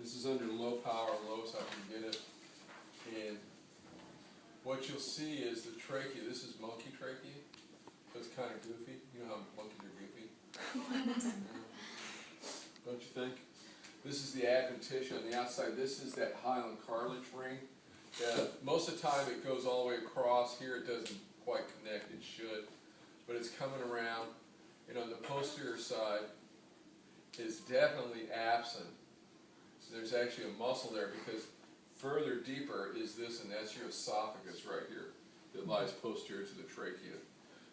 This is under low power, lowest I can get it. And what you'll see is the trachea. This is monkey trachea, so it's kind of goofy. You know how monkeys are goofy? Don't you think? This is the adventitia on the outside. This is that hyaline cartilage ring. Most of the time it goes all the way across. Here it doesn't quite connect. It should. But it's coming around. And on the posterior side is definitely absent. So there's actually a muscle there because further deeper is this, and that's your esophagus right here that lies posterior to the trachea.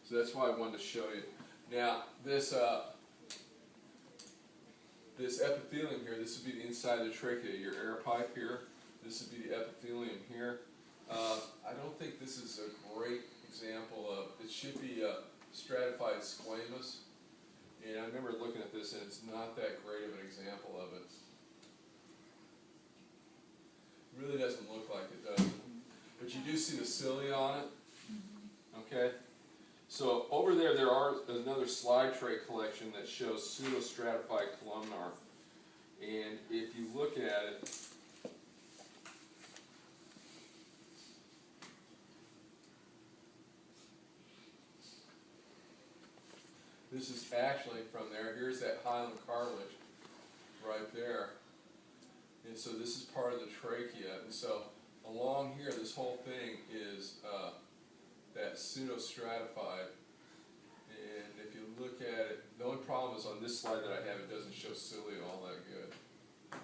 So that's why I wanted to show you. Now, this epithelium here, this would be the inside of the trachea, your air pipe here. This would be the epithelium here. I don't think this is a great example of, it should be a stratified squamous. And I remember looking at this and it's not that great of an example of it. It really doesn't look like it, does it? But you do see the cilia on it. Okay? So over there, there are another slide tray collection that shows pseudostratified columnar. And if you look at it, this is actually from there. Here's that hyaline cartilage right there. And so this is part of the trachea. And so along here, this whole thing is that pseudostratified. And if you look at it, the only problem is on this slide that I have, it doesn't show cilia all that good.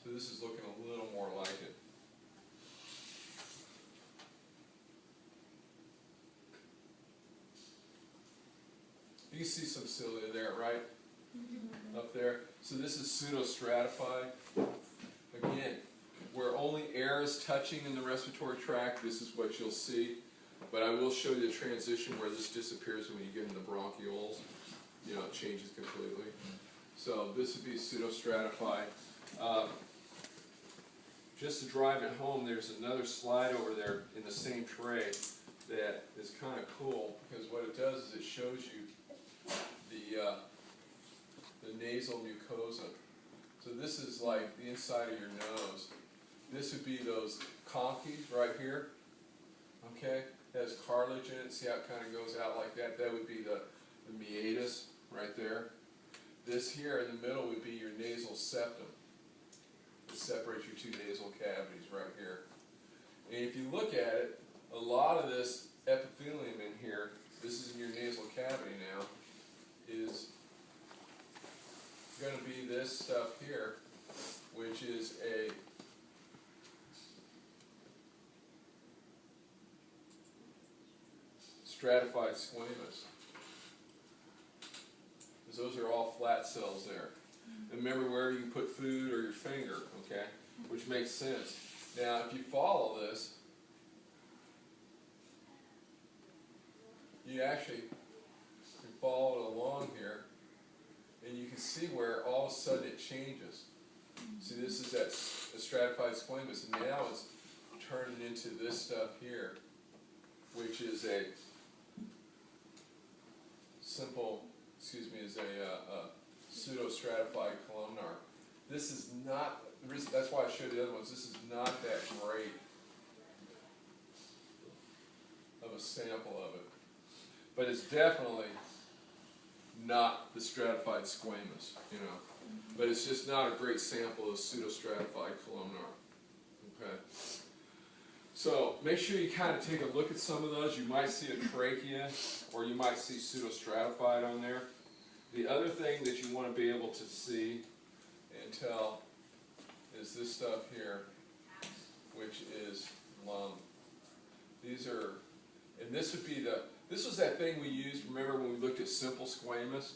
So this is looking a little more like it. You see some cilia there, right? Up there. So this is pseudostratified. Again, where only air is touching in the respiratory tract, this is what you'll see. But I will show you the transition where this disappears when you get into bronchioles. You know, it changes completely. So this would be pseudostratified. Just to drive it home, there's another slide over there in the same tray that is kind of cool because what it does is it shows you the nasal mucosa. So this is like the inside of your nose. This would be those conchies right here. Okay, it has cartilage in it. See how it kind of goes out like that? That would be the meatus right there. This here in the middle would be your nasal septum. It separates your two nasal cavities right here. And if you look at it, a lot of this epithelium in here, this is in your nasal cavity now, is going to be this stuff here, which is a stratified squamous. Because those are all flat cells there. And remember where you can put food or your finger, okay? Which makes sense. Now, if you follow this, you actually can follow it along here, and you can see where all of a sudden it changes. See, this is that stratified squamous, and now it's turning into this stuff here, which is a simple, is a pseudostratified columnar. This is not, that's why I showed the other ones, this is not that great of a sample of it. But it's definitely not the stratified squamous, you know. But it's just not a great sample of pseudostratified columnar. Okay. So make sure you kind of take a look at some of those. You might see a trachea, or you might see pseudostratified on there. The other thing that you want to be able to see and tell is this stuff here, which is lung. These are, and this would be this was that thing we used, remember when we looked at simple squamous?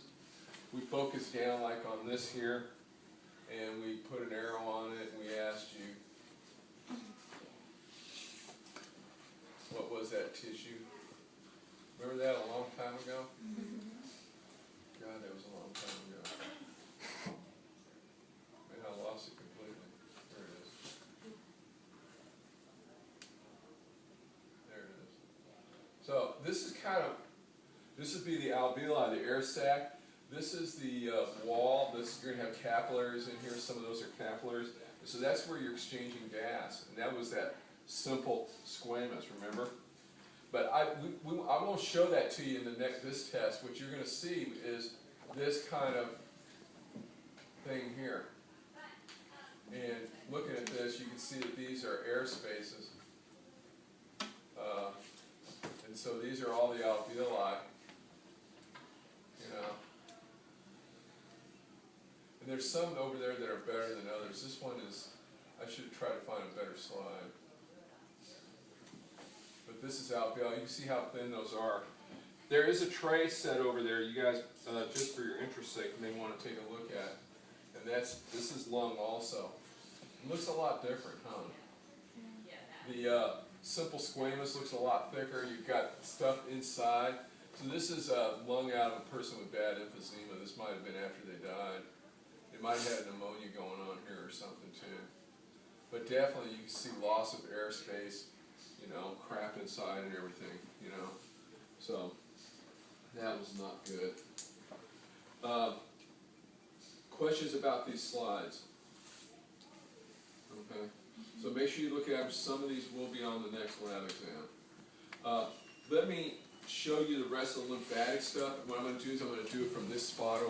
We focused down like on this here, and we put an arrow on it, and we asked you, what was that tissue? Remember that a long time ago? God, that was a long time ago. Man, I lost it completely. There it is. There it is. So this is this would be the alveoli, the air sac. This is the wall, you're going to have capillaries in here. Some of those are capillaries. So that's where you're exchanging gas, and that was that simple squamous, remember? But I won't show that to you in this test. What you're going to see is this kind of thing here. And looking at this, you can see that these are air spaces. And so these are all the alveoli, you know. And there's some over there that are better than others. This one is, I should try to find a better slide. But this is alveoli. You can see how thin those are. There is a tray set over there. You guys, just for your interest's sake, may want to take a look at. And this is lung also. It looks a lot different, huh? The simple squamous looks a lot thicker. You've got stuff inside. So this is lung out of a person with bad emphysema. This might have been after they died. They might have had pneumonia going on here or something too. But definitely you can see loss of airspace, you know, crap inside and everything, you know. So that was not good. Questions about these slides? Okay. So make sure you look at them. Some of these will be on the next lab exam. Let me show you the rest of the lymphatic stuff. What I'm going to do is I'm going to do it from this spot over